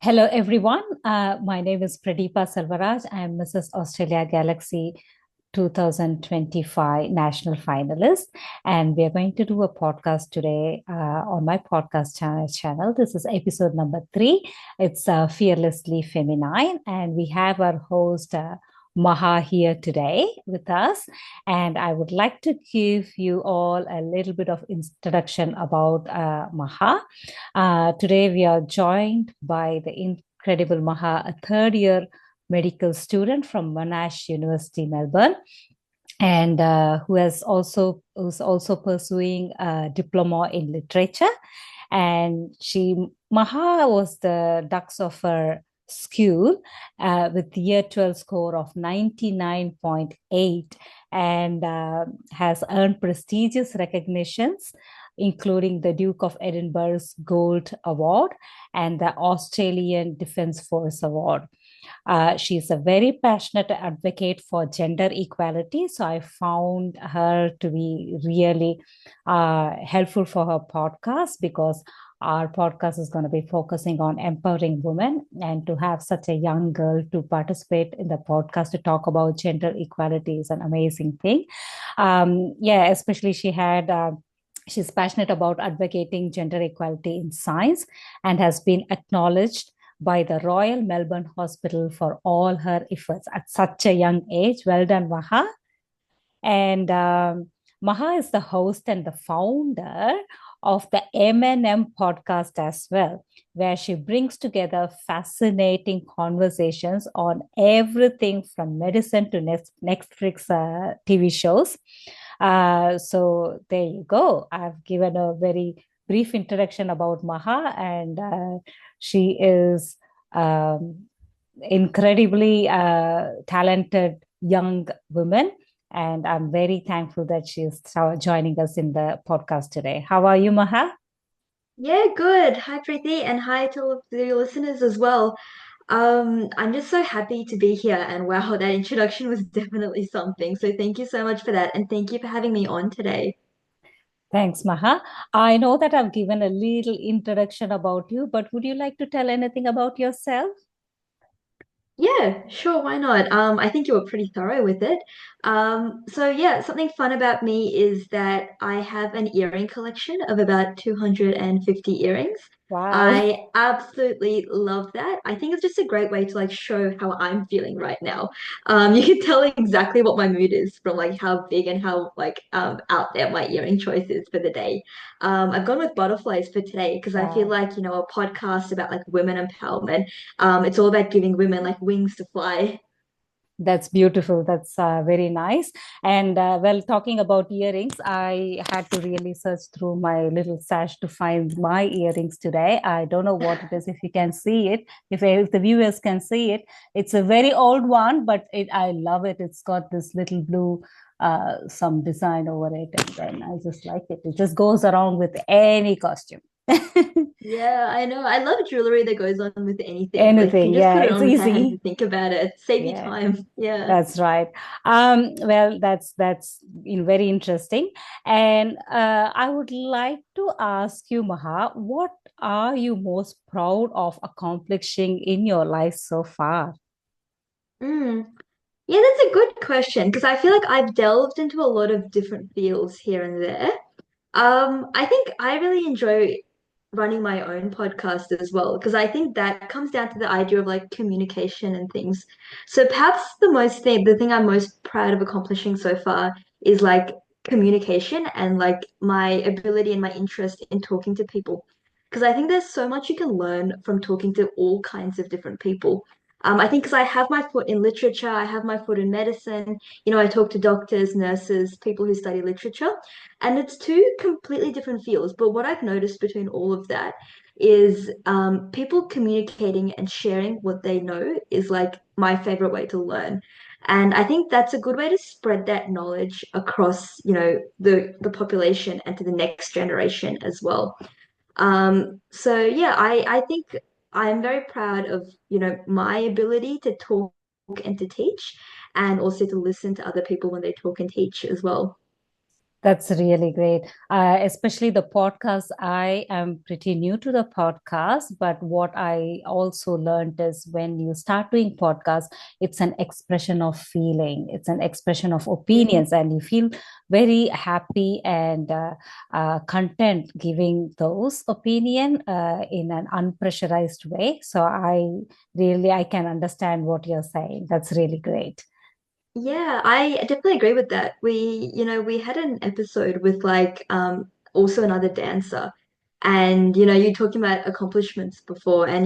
Hello, everyone. My name is Pradeepa Selvaraj. I am Mrs. Australia Galaxy 2025 national finalist, and we are going to do a podcast today on my podcast channel. This is episode number 3. It's Fearlessly Feminine, and we have our host Maha here today with us. And I would like to give you all a little bit of introduction about Maha. Today, we are joined by the incredible Maha, a third year medical student from Monash University, Melbourne, and who's also pursuing a diploma in literature. And Maha was the dux of her school with the year 12 score of 99.8 and has earned prestigious recognitions including the Duke of Edinburgh's Gold Award and the Australian Defence Force Award. She's a very passionate advocate for gender equality. So I found her to be really helpful for her podcast because our podcast is going to be focusing on empowering women, and to have such a young girl to participate in the podcast to talk about gender equality is an amazing thing. Yeah, especially she's passionate about advocating gender equality in science and has been acknowledged by the Royal Melbourne Hospital for all her efforts at such a young age. Well done, Maha. And Maha is the host and the founder of the M&M podcast as well, where she brings together fascinating conversations on everything from medicine to Netflix TV shows. So there you go. I've given a very brief introduction about Maha, and she is incredibly talented young woman. And I'm very thankful that she's joining us in the podcast today. How are you, Maha? Yeah, good. Hi, Preeti, and hi to all of the listeners as well. I'm just so happy to be here, and wow, that introduction was definitely something. So thank you so much for that, and thank you for having me on today. Thanks, Maha. I know that I've given a little introduction about you, but would you like to tell anything about yourself? Yeah, sure, why not? I think you were pretty thorough with it. So yeah, something fun about me is that I have an earring collection of about 250 earrings. Wow. I absolutely love that. I think it's just a great way to like show how I'm feeling right now. You can tell exactly what my mood is from like how big and how like out there my earring choice is for the day. I've gone with butterflies for today because I feel Wow. like, a podcast about like women empowerment, it's all about giving women like wings to fly. That's beautiful. That's very nice. And well, talking about earrings, I had to really search through my little sash to find my earrings today. I don't know what it is. If you can see it, if the viewers can see it, it's a very old one, but I love it. It's got this little blue, some design over it, and then I just like it. It just goes around with any costume. Yeah, I know. I love jewelry that goes on with anything. Like you can Anything, just yeah, put it it's on without having to easy. think about it. Save you Yeah. time. Yeah. That's right. Well, that's very interesting. And I would like to ask you, Maha, what are you most proud of accomplishing in your life so far? Mm. Yeah, that's a good question because I feel like I've delved into a lot of different fields here and there. I think I really enjoy running my own podcast as well because I think that comes down to the idea of like communication and things. So perhaps the thing I'm most proud of accomplishing so far is like communication and like my ability and my interest in talking to people. Because I think there's so much you can learn from talking to all kinds of different people. I think because I have my foot in literature, I have my foot in medicine. I talk to doctors, nurses, people who study literature. And it's two completely different fields. But what I've noticed between all of that is people communicating and sharing what they know is like my favorite way to learn. And I think that's a good way to spread that knowledge across, the population and to the next generation as well. So yeah, I think I'm very proud of, my ability to talk and to teach, and also to listen to other people when they talk and teach as well. That's really great. Especially the podcast. I am pretty new to the podcast, but what I also learned is when you start doing podcasts, it's an expression of feeling, it's an expression of Mm. opinions, and you feel very happy and content giving those opinion in an unpressurized way. So I can understand what you're saying. That's really great. Yeah, I definitely agree with that. We had an episode with also another dancer. And you talking about accomplishments before, and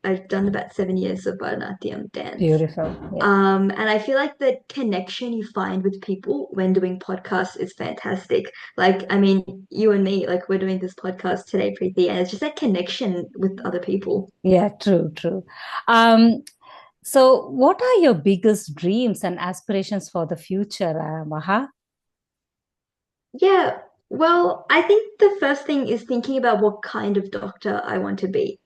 I've done about 7 years of Bharatanatyam dance. Beautiful. Yeah. And I feel like the connection you find with people when doing podcasts is fantastic. Like, I mean, you and me, like we're doing this podcast today, Preeti, and it's just that connection with other people. Yeah, true, true. Um, so, what are your biggest dreams and aspirations for the future, Maha? Yeah, well, I think the first thing is thinking about what kind of doctor I want to be.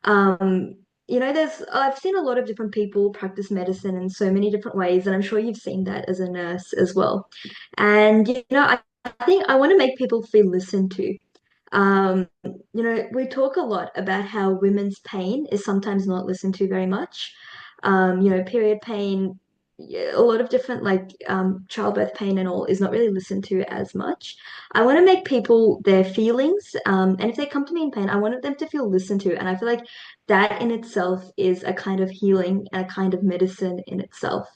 Um, I've seen a lot of different people practice medicine in so many different ways, and I'm sure you've seen that as a nurse as well. And I think I want to make people feel listened to. We talk a lot about how women's pain is sometimes not listened to very much. Period pain, yeah, a lot of different childbirth pain and all is not really listened to as much. I want to make people their feelings, and if they come to me in pain, I want them to feel listened to. And I feel like that in itself is a kind of healing and a kind of medicine in itself.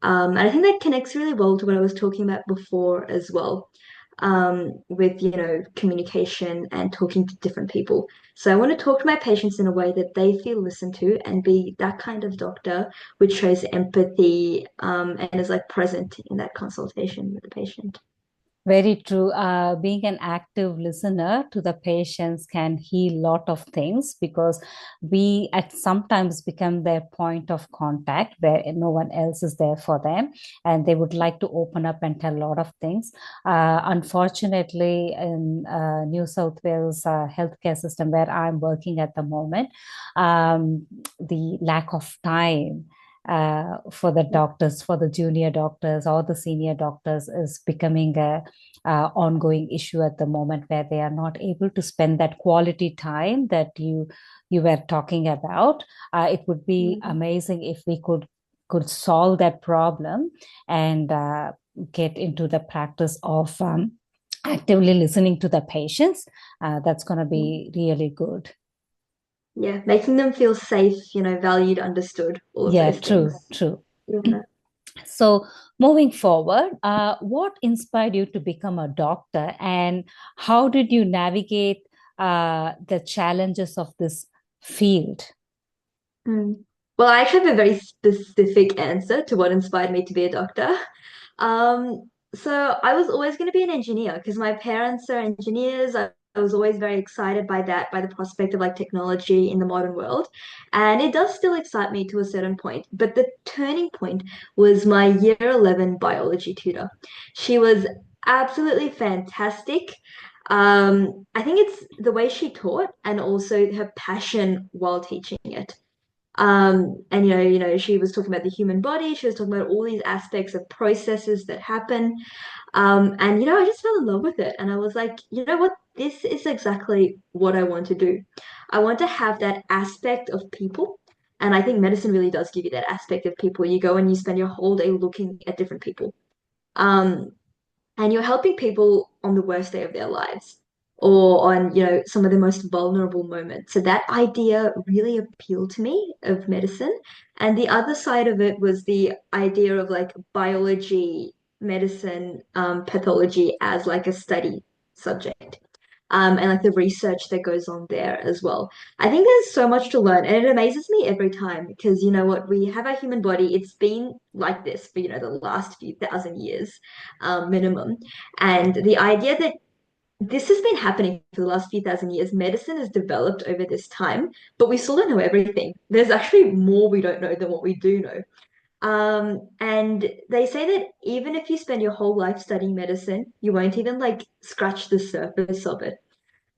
And I think that connects really well to what I was talking about before as well, with communication and talking to different people. So I want to talk to my patients in a way that they feel listened to and be that kind of doctor which shows empathy, and is like present in that consultation with the patient. Very true. Being an active listener to the patients can heal a lot of things because we at sometimes become their point of contact where no one else is there for them, and they would like to open up and tell a lot of things. Unfortunately, in New South Wales healthcare system where I'm working at the moment, the lack of time for the doctors, for the junior doctors or the senior doctors, is becoming a ongoing issue at the moment where they are not able to spend that quality time that you were talking about. It would be Mm. amazing if we could solve that problem and get into the practice of actively listening to the patients. That's going to be really good. Yeah, making them feel safe, valued, understood, all of Yeah, those true, things. true. Yeah. So, moving forward, what inspired you to become a doctor, and how did you navigate the challenges of this field? Mm. Well, I actually have a very specific answer to what inspired me to be a doctor. So I was always going to be an engineer because my parents are engineers. I was always very excited by that, by the prospect of like technology in the modern world. And it does still excite me to a certain point. But the turning point was my year 11 biology tutor. She was absolutely fantastic. I think it's the way she taught and also her passion while teaching it. And she was talking about the human body. She was talking about all these aspects of processes that happen. And I just fell in love with it. And I was like, you know what? This is exactly what I want to do. I want to have that aspect of people. And I think medicine really does give you that aspect of people. You go and you spend your whole day looking at different people. Um, and you're helping people on the worst day of their lives or on some of the most vulnerable moments. So that idea really appealed to me of medicine. And the other side of it was the idea of like biology, medicine, pathology as like a study subject, and like the research that goes on there as well. I think there's so much to learn, and it amazes me every time because you know what, we have our human body. It's been like this for the last few thousand years, minimum, and the idea that this has been happening for the last few thousand years. Medicine has developed over this time, but we still don't know everything. There's actually more we don't know than what we do know. And they say that even if you spend your whole life studying medicine, you won't even like scratch the surface of it.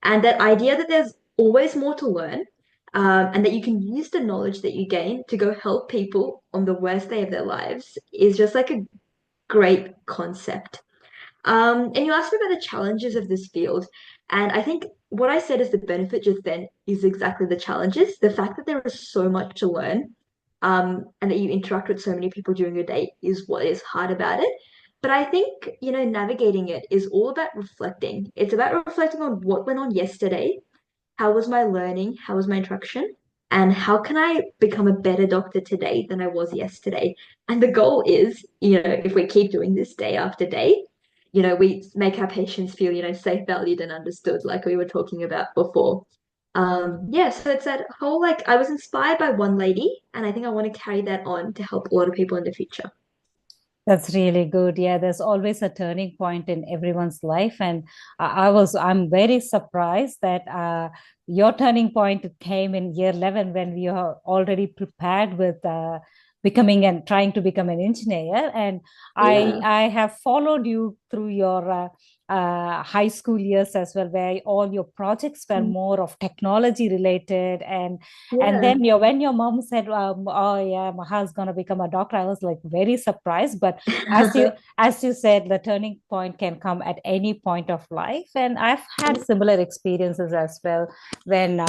And that idea that there's always more to learn, and that you can use the knowledge that you gain to go help people on the worst day of their lives is just like a great concept. And you asked me about the challenges of this field. And I think what I said as the benefit just then is exactly the challenges. The fact that there is so much to learn, and that you interact with so many people during your day is what is hard about it. But I think, navigating it is all about reflecting. It's about reflecting on what went on yesterday. How was my learning? How was my interaction? And how can I become a better doctor today than I was yesterday? And the goal is, if we keep doing this day after day, we make our patients feel, safe, valued, and understood, like we were talking about before. Yeah, so it's that whole like I was inspired by one lady, and I think I want to carry that on to help a lot of people in the future. That's really good. Yeah, there's always a turning point in everyone's life. And I'm very surprised that your turning point came in year 11 when we are already prepared with becoming and trying to become an engineer. And Yeah, I have followed you through your high school years as well, where all your projects were mm, more of technology related. And yeah, then when your mom said, "Oh yeah, Maha's gonna become a doctor," I was like very surprised. But as you said, the turning point can come at any point of life, and I've had similar experiences as well. When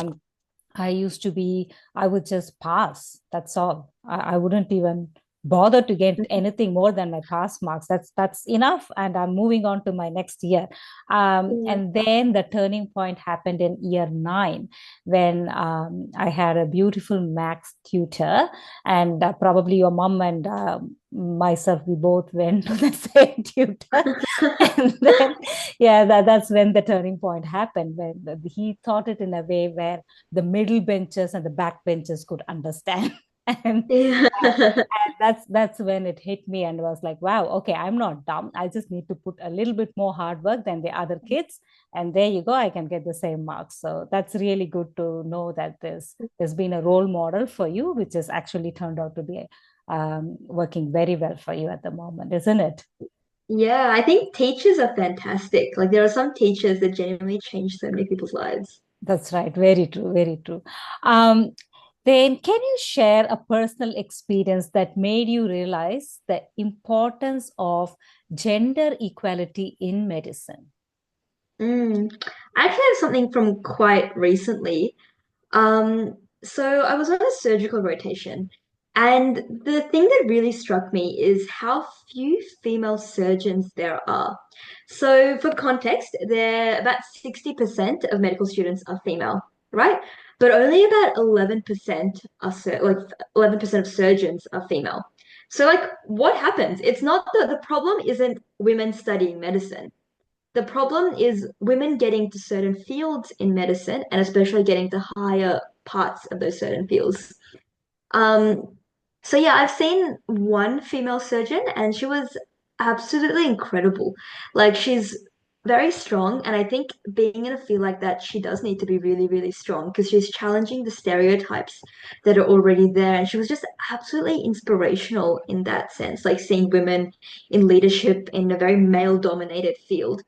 I would just pass. That's all. I wouldn't even bother to get anything more than my pass marks. That's enough. And I'm moving on to my next year. yeah, And then the turning point happened in year 9 when I had a beautiful max tutor, and probably your mom and myself, we both went to the same tutor. And then, yeah, that's when the turning point happened, when he taught it in a way where the middle benches and the back benches could understand. and, yeah. and that's when it hit me and was like, wow, okay, I'm not dumb. I just need to put a little bit more hard work than the other kids. And there you go, I can get the same marks. So that's really good to know that there's been a role model for you, which has actually turned out to be working very well for you at the moment, isn't it? Yeah, I think teachers are fantastic. Like there are some teachers that genuinely change so many people's lives. That's right. Very true. Very true. Um, then, can you share a personal experience that made you realize the importance of gender equality in medicine? Mm. I actually have something from quite recently. So I was on a surgical rotation, and the thing that really struck me is how few female surgeons there are. So for context, there about 60% of medical students are female, right? But only about 11% are like 11% of surgeons are female. So like what happens? It's not the problem isn't women studying medicine. The problem is women getting to certain fields in medicine and especially getting to higher parts of those certain fields. Um, so yeah, I've seen one female surgeon and she was absolutely incredible. Like she's very strong, and I think being in a field like that, she does need to be really, really strong because she's challenging the stereotypes that are already there. And she was just absolutely inspirational in that sense, like seeing women in leadership in a very male-dominated field.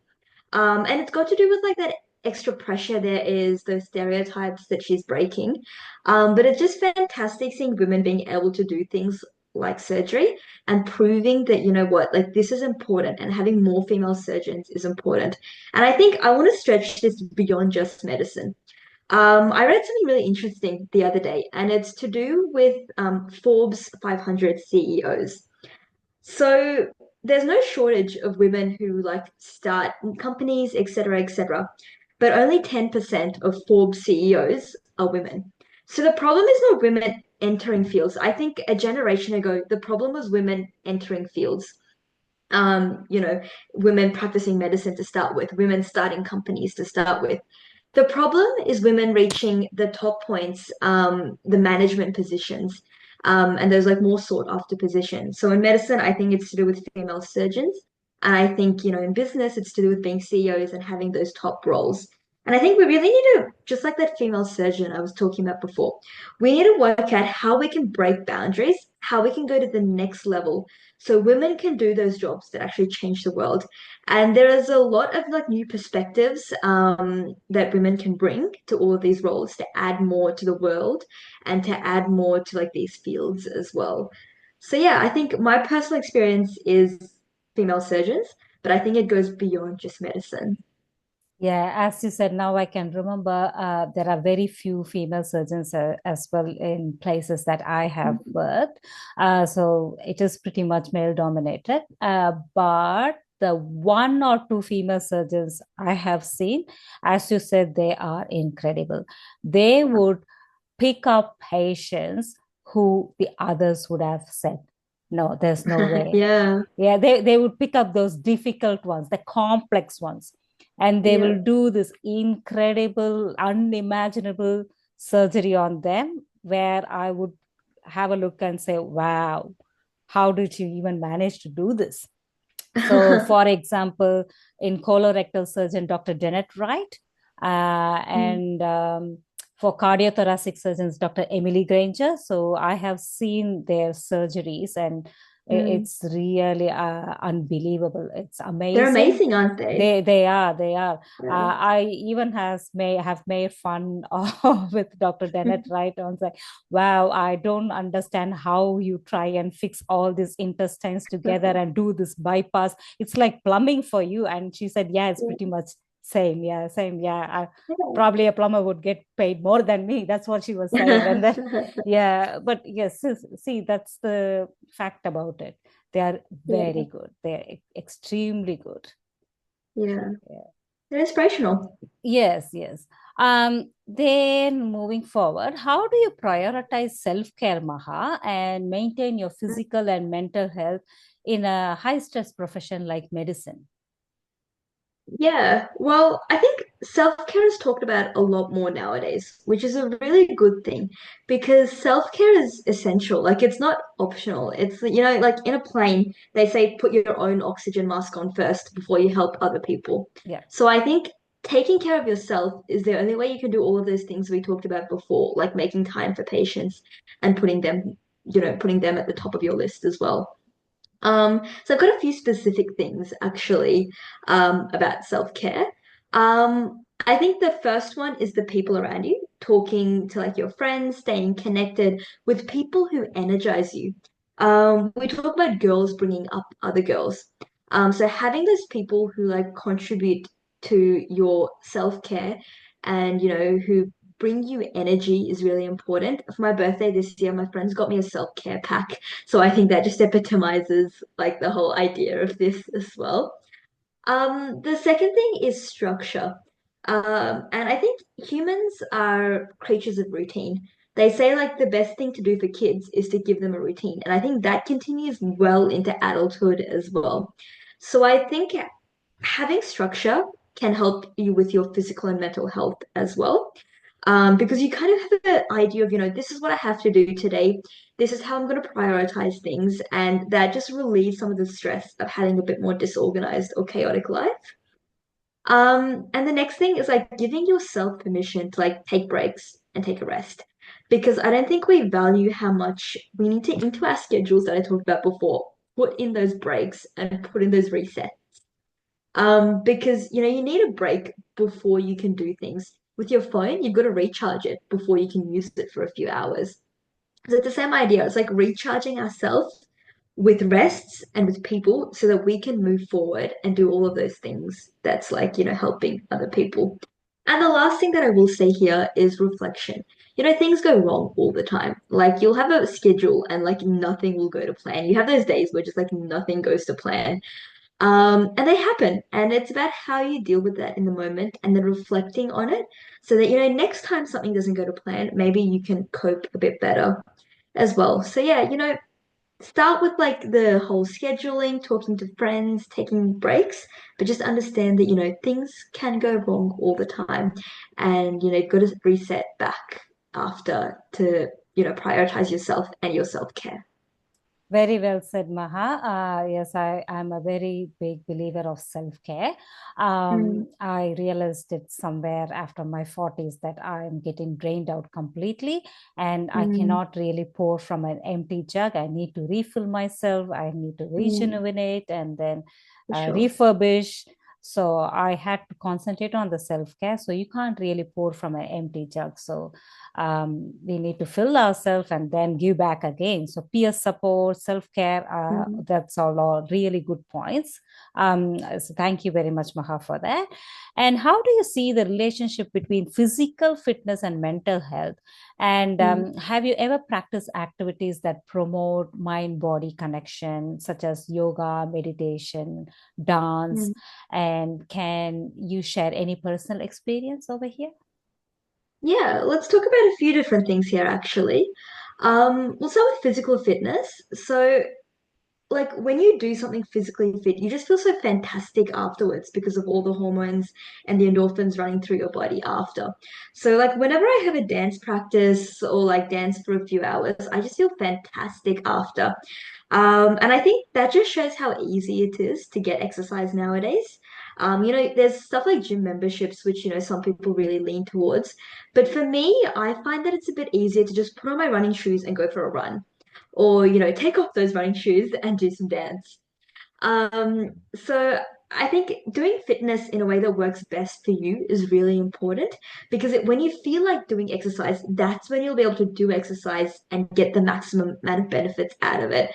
And it's got to do with like that extra pressure there is, those stereotypes that she's breaking. But it's just fantastic seeing women being able to do things like surgery and proving that, you know what, like this is important and having more female surgeons is important. And I think I want to stretch this beyond just medicine. I read something really interesting the other day, and it's to do with Forbes 500 CEOs. So there's no shortage of women who like start companies, etc., etc. But only 10% of Forbes CEOs are women. So the problem is not women entering fields. I think a generation ago, the problem was women entering fields. You know, women practicing medicine to start with, women starting companies to start with. The problem is women reaching the top points, the management positions, and those like more sought after positions. So in medicine, I think it's to do with female surgeons. And I think, in business, it's to do with being CEOs and having those top roles. And I think we really need to, just like that female surgeon I was talking about before, we need to work out how we can break boundaries, how we can go to the next level so women can do those jobs that actually change the world. And there is a lot of like new perspectives that women can bring to all of these roles to add more to the world and to add more to like these fields as well. So yeah, I think my personal experience is female surgeons, but I think it goes beyond just medicine. Yeah, as you said, now I can remember there are very few female surgeons as well in places that I have worked. So it is pretty much male dominated. But the one or two female surgeons I have seen, as you said, they are incredible. They would pick up patients who the others would have said, no, there's no way. Yeah, Yeah, they would pick up those difficult ones, the complex ones, and they will yeah. do this incredible, unimaginable surgery on them, where I would have a look and say, wow, how did you even manage to do this? So, for example, in colorectal surgeon, Dr. Dennett Wright, Mm, and for cardiothoracic surgeons, Dr. Emily Granger. So, I have seen their surgeries, and mm. it's really unbelievable. It's They're amazing. amazing, aren't they? They are. Yeah. I even has may have made fun of with Dr. Dennett Wright on say, wow, I don't understand how you try and fix all these intestines together and do this bypass. It's like plumbing for you. And she said, yeah, it's pretty much same. Yeah, same. Yeah. Probably a plumber would get paid more than me. That's what she was saying. And then, Yeah. yeah, but yes, see, that's the fact about it. They are very Yeah. good. They're extremely good. Yeah. Yeah. They're inspirational. Yes, yes. Then moving forward, how do you prioritize self-care, Maha, and maintain your physical and mental health in a high-stress profession like medicine? Yeah, well, I think self-care is talked about a lot more nowadays, which is a really good thing because self-care is essential. Like it's not optional. It's, like in a plane, they say put your own oxygen mask on first before you help other people. Yeah. So I think taking care of yourself is the only way you can do all of those things we talked about before, like making time for patients and putting them at the top of your list as well. So I've got a few specific things actually about self-care. I think the first one is the people around you, talking to like your friends, staying connected with people who energize you. We talk about girls bringing up other girls. So having those people who like contribute to your self-care and who bring you energy is really important. For my birthday this year, my friends got me a self-care pack, so I think that just epitomizes like the whole idea of this as well. The second thing is structure. And I think humans are creatures of routine. They say like the best thing to do for kids is to give them a routine. And I think that continues well into adulthood as well. So I think having structure can help you with your physical and mental health as well. Because you kind of have an idea of, this is what I have to do today. This is how I'm going to prioritize things. And that just relieves some of the stress of having a bit more disorganized or chaotic life. And the next thing is like giving yourself permission to like take breaks and take a rest. Because I don't think we value how much we need to into our schedules that I talked about before, put in those breaks and put in those resets. Because you need a break before you can do things. With your phone, you've got to recharge it before you can use it for a few hours. So it's the same idea. It's like recharging ourselves with rests and with people so that we can move forward and do all of those things that's like, helping other people. And the last thing that I will say here is reflection. Things go wrong all the time. Like you'll have a schedule and like nothing will go to plan. You have those days where just like nothing goes to plan. And they happen. And it's about how you deal with that in the moment and then reflecting on it so that, next time something doesn't go to plan, maybe you can cope a bit better as well. So, yeah, start with like the whole scheduling, talking to friends, taking breaks, but just understand that, things can go wrong all the time. And, you've got to reset back after to, prioritize yourself and your self-care. Very well said, Maha. Yes, I am a very big believer of self-care. Mm, I realized it somewhere after my 40s that I'm getting drained out completely and I mm, cannot really pour from an empty jug. I need to refill myself. I need to mm, rejuvenate and then for sure. refurbish. So I had to concentrate on the self-care. So you can't really pour from an empty jug. So we need to fill ourselves and then give back again. So peer support, self-care, Mm. that's all really good points. So thank you very much, Maha, for that. And how do you see the relationship between physical fitness and mental health? And Mm. have you ever practiced activities that promote mind body connection, such as yoga, meditation, dance? Mm. And can you share any personal experience over here? Yeah, let's talk about a few different things here, actually. We'll start with physical fitness. So, like when you do something physically fit, you just feel so fantastic afterwards because of all the hormones and the endorphins running through your body after. So, like whenever I have a dance practice or like dance for a few hours, I just feel fantastic after. And I think that just shows how easy it is to get exercise nowadays. There's stuff like gym memberships, which, some people really lean towards. But for me, I find that it's a bit easier to just put on my running shoes and go for a run. Or, take off those running shoes and do some dance. So I think doing fitness in a way that works best for you is really important because when you feel like doing exercise, that's when you'll be able to do exercise and get the maximum amount of benefits out of it.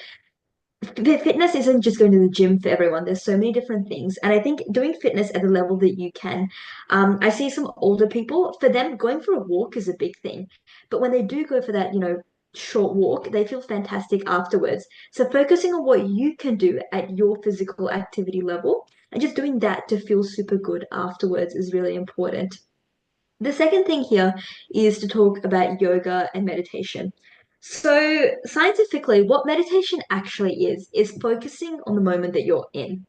Fitness isn't just going to the gym for everyone. There's so many different things. And I think doing fitness at the level that you can, I see some older people, for them, going for a walk is a big thing. But when they do go for that, short walk, they feel fantastic afterwards. So focusing on what you can do at your physical activity level and just doing that to feel super good afterwards is really important. The second thing here is to talk about yoga and meditation. So, scientifically, what meditation actually is focusing on the moment that you're in.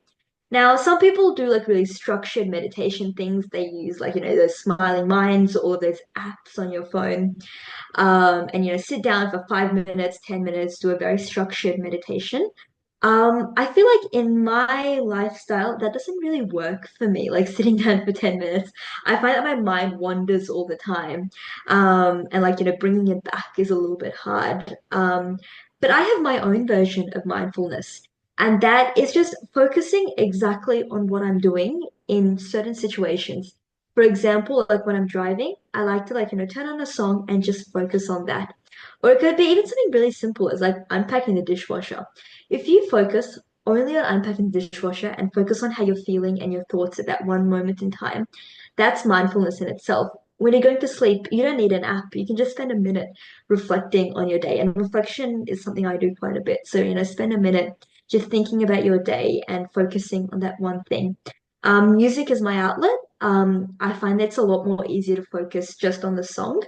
Now, some people do like really structured meditation things. They use like, those smiling minds or those apps on your phone. And, sit down for 5 minutes, 10 minutes, do a very structured meditation. I feel like in my lifestyle, that doesn't really work for me, like sitting down for 10 minutes. I find that my mind wanders all the time. And like, bringing it back is a little bit hard. But I have my own version of mindfulness, and that is just focusing exactly on what I'm doing in certain situations. For example, like when I'm driving, I like to like, turn on a song and just focus on that. Or it could be even something really simple as like unpacking the dishwasher. If you focus only on unpacking the dishwasher and focus on how you're feeling and your thoughts at that one moment in time, that's mindfulness in itself. When you're going to sleep, you don't need an app. You can just spend a minute reflecting on your day. And reflection is something I do quite a bit. So, spend a minute just thinking about your day and focusing on that one thing. Music is my outlet. I find it's a lot more easier to focus just on the song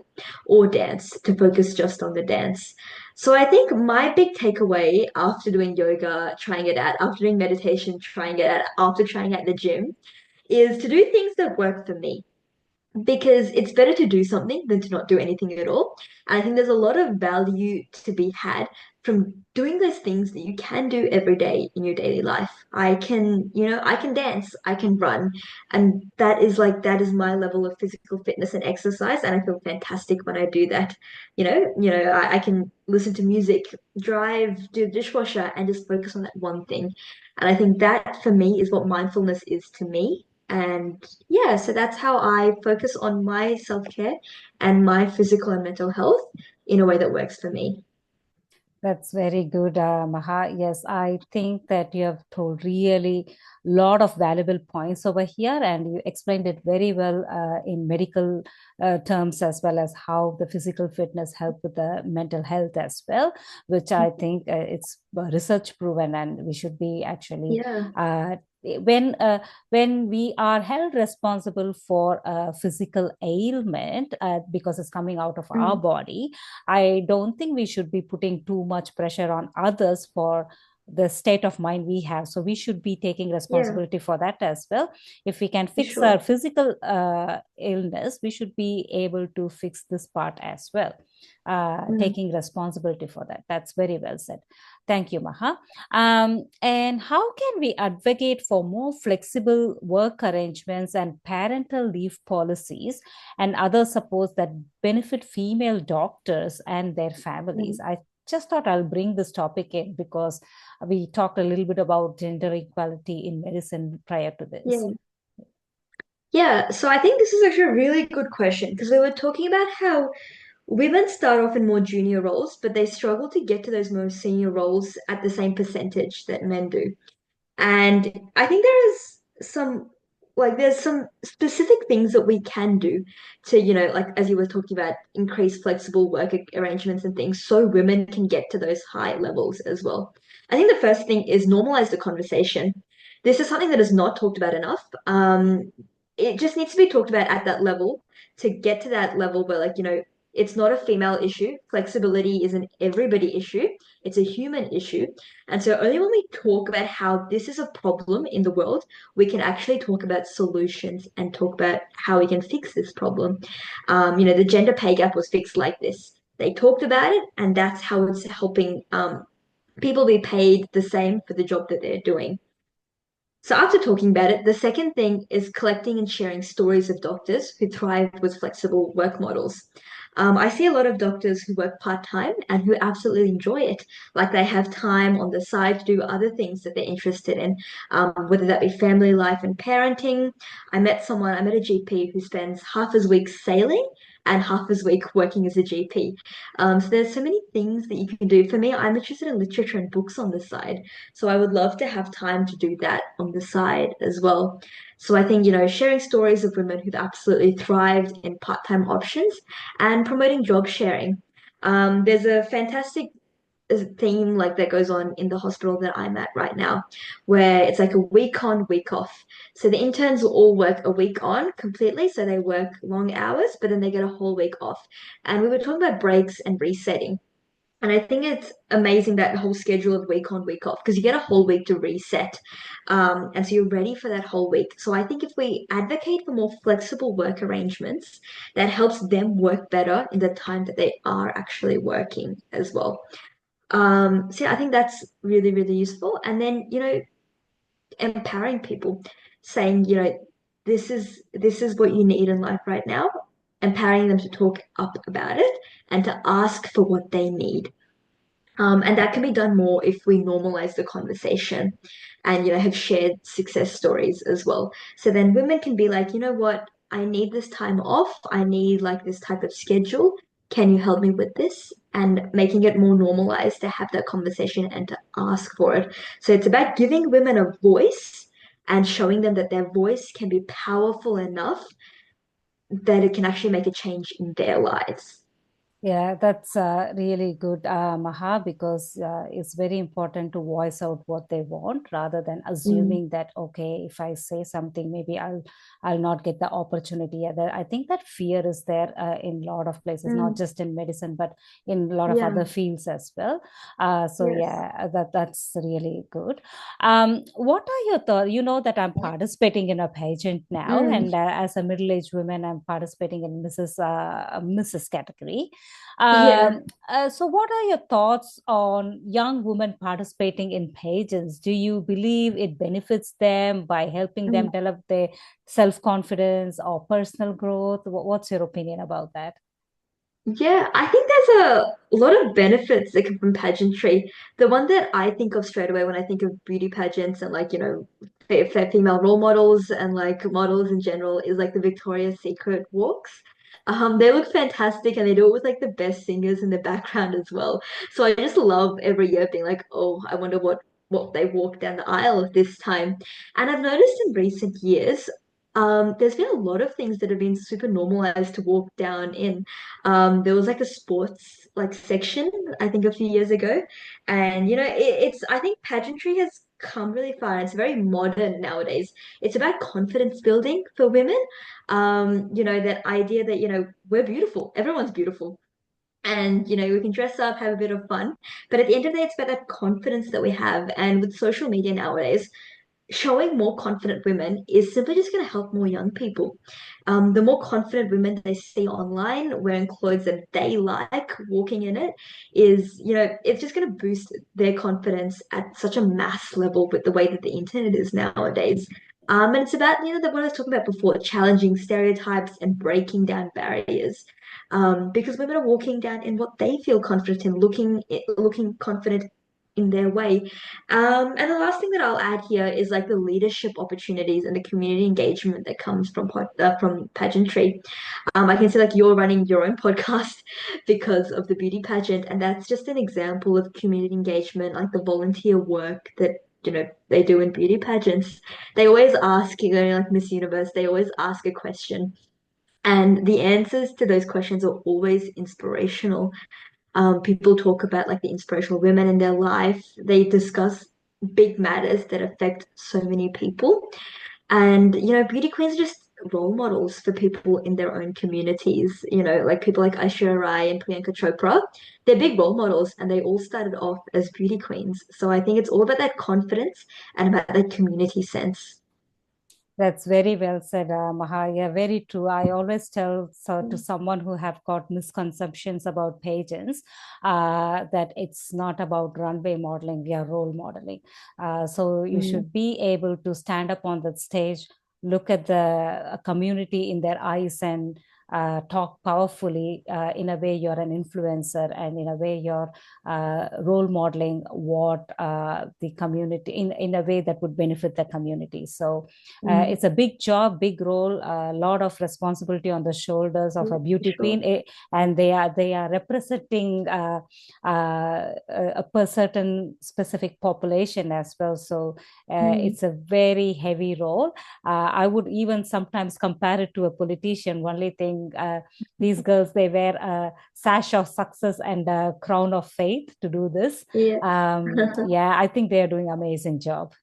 or dance, to focus just on the dance. So I think my big takeaway after doing yoga, trying it out, after doing meditation, trying it out, after trying out the gym, is to do things that work for me because it's better to do something than to not do anything at all. And I think there's a lot of value to be had from doing those things that you can do every day in your daily life. I can dance, I can run, and that is my level of physical fitness and exercise, and I feel fantastic when I do that. I can listen to music, drive, do the dishwasher, and just focus on that one thing. And I think that for me is what mindfulness is to me. And yeah, so that's how I focus on my self-care and my physical and mental health in a way that works for me. That's very good, Maha. Yes, I think that you have told really lot of valuable points over here, and you explained it very well in medical terms as well as how the physical fitness help with the mental health as well, which I think it's research proven, and we should be actually Yeah. when when we are held responsible for a physical ailment because it's coming out of our Mm. body. I don't think we should be putting too much pressure on others for the state of mind we have. So we should be taking Yeah, responsibility for that as well. If we can for fix our sure. physical illness, we should be able to fix this part as well. Mm. Taking responsibility for that. That's very well said. Thank you, Maha. And how can we advocate for more flexible work arrangements and parental leave policies and other supports that benefit female doctors and their families? Mm. I just thought I'll bring this topic in because we talked a little bit about gender equality in medicine prior to Yeah. this. Yeah, so I think this is actually a really good question because we were talking about how women start off in more junior roles, but they struggle to get to those more senior roles at the same percentage that men do. And I think there is some there's some specific things that we can do to, like as you were talking about, increase flexible work arrangements and things so women can get to those high levels as well. I think the first thing is normalize the conversation. This is something that is not talked about enough. It just needs to be talked about at that level to get to that level where, it's not a female issue. Flexibility is an everybody issue. It's a human issue. And so only when we talk about how this is a problem in the world, we can actually talk about solutions and talk about how we can fix this problem. The gender pay gap was fixed like this. They talked about it, and that's how it's helping people be paid the same for the job that they're doing. So, after talking about it, the second thing is collecting and sharing stories of doctors who thrive with flexible work models. I see a lot of doctors who work part-time and who absolutely enjoy it. Like they have time on the side to do other things that they're interested in, whether that be family life and parenting. I met a GP who spends half his week sailing and half his week working as a GP. So there's so many things that you can do. For me, I'm interested in literature and books on the side. So I would love to have time to do that on the side as well. So I think, sharing stories of women who've absolutely thrived in part-time options and promoting job sharing. There's a fantastic theme like that goes on in the hospital that I'm at right now, where it's like a week on, week off. So the interns will all work a week on completely, so they work long hours, but then they get a whole week off. And we were talking about breaks and resetting. And I think it's amazing that whole schedule of week on, week off, because you get a whole week to reset. And so you're ready for that whole week. So I think if we advocate for more flexible work arrangements, that helps them work better in the time that they are actually working as well. So yeah, I think that's really, really useful. And then, empowering people, saying, this is what you need in life right now, empowering them to talk up about it and to ask for what they need. And that can be done more if we normalize the conversation and, have shared success stories as well. So then women can be like, you know what, I need this time off. I need like this type of schedule. Can you help me with this? And making it more normalized to have that conversation and to ask for it. So it's about giving women a voice and showing them that their voice can be powerful enough that it can actually make a change in their lives. Yeah, that's really good, Maha, because it's very important to voice out what they want rather than Mm, assuming that, okay, if I say something, maybe I'll not get the opportunity. I think that fear is there in a lot of places, not mm, just in medicine, but in a lot of yeah. other fields as well. So Yes. yeah, that's really good. What are your thoughts? You know that I'm participating in a pageant now, Mm, and as a middle-aged woman, I'm participating in Mrs. category. yeah. So, what are your thoughts on young women participating in pageants? Do you believe it benefits them by helping them Mm. develop their self confidence or personal growth? What's your opinion about that? Yeah, I think there's a lot of benefits that come from pageantry. The one that I think of straight away when I think of beauty pageants and female role models and like models in general is like the Victoria's Secret walks. They look fantastic and they do it with like the best singers in the background as well. So I just love every year being like, oh, I wonder what they walk down the aisle this time. And I've noticed in recent years, there's been a lot of things that have been super normalized to walk down in. There was like a sports like section, I think a few years ago. And it's I think pageantry has come really far. It's very modern nowadays. It's about confidence building for women. That idea that, we're beautiful. Everyone's beautiful. And we can dress up, have a bit of fun. But at the end of the day, it's about that confidence that we have. And with social media nowadays, showing more confident women is simply just going to help more young people. The more confident women they see online wearing clothes that they like, walking in it, it's just going to boost their confidence at such a mass level with the way that the internet is nowadays. And it's about, the what I was talking about before, challenging stereotypes and breaking down barriers. Because women are walking down in what they feel confident in, looking confident in their way. And the last thing that I'll add here is like the leadership opportunities and the community engagement that comes from pageantry. I can see like you're running your own podcast because of the beauty pageant, and that's just an example of community engagement, like the volunteer work that they do in beauty pageants. They always ask, like Miss Universe, they always ask a question, and the answers to those questions are always inspirational. People talk about like the inspirational women in their life. They discuss big matters that affect so many people. And, beauty queens are just role models for people in their own communities. Like people like Aishwarya Rai and Priyanka Chopra, they're big role models and they all started off as beauty queens. So I think it's all about that confidence and about that community sense. That's very well said, Maha. Yeah, very true. I always tell to Mm. someone who have got misconceptions about pageants that it's not about runway modeling, we are role modeling. So you Mm. should be able to stand up on that stage, look at the community in their eyes, and talk powerfully. In a way, you're an influencer, and in a way, you're role modeling what the community in a way that would benefit the community. So Mm. it's a big job, big role, a lot of responsibility on the shoulders of a For beauty sure. queen, and they are representing a certain specific population as well. So Mm. it's a very heavy role. I would even sometimes compare it to a politician. Only thing, these girls, they wear a sash of success and a crown of faith to do this. Yeah. Yeah, I think they are doing amazing job.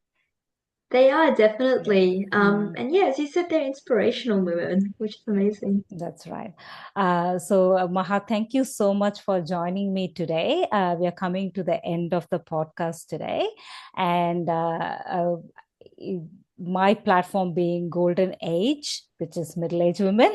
They are definitely. Mm. And yeah, as you said, they're inspirational women, which is amazing. That's right. Maha, thank you so much for joining me today. We are coming to the end of the podcast today. And my platform being Golden Age, which is middle aged women,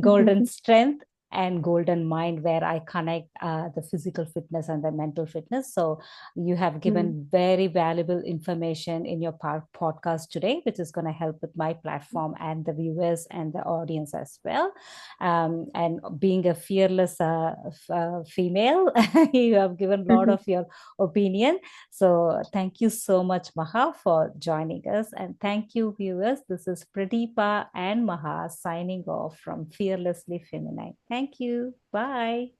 Golden Strength, and Golden Mind, where I connect the physical fitness and the mental fitness. So you have Mm. given very valuable information in your podcast today, which is going to help with my platform and the viewers and the audience as well. And being a fearless female, you have given a lot of your opinion. So thank you so much, Maha, for joining us. And thank you, viewers. This is Pradeepa and Maha signing off from Fearlessly Feminine. Thank you. Bye.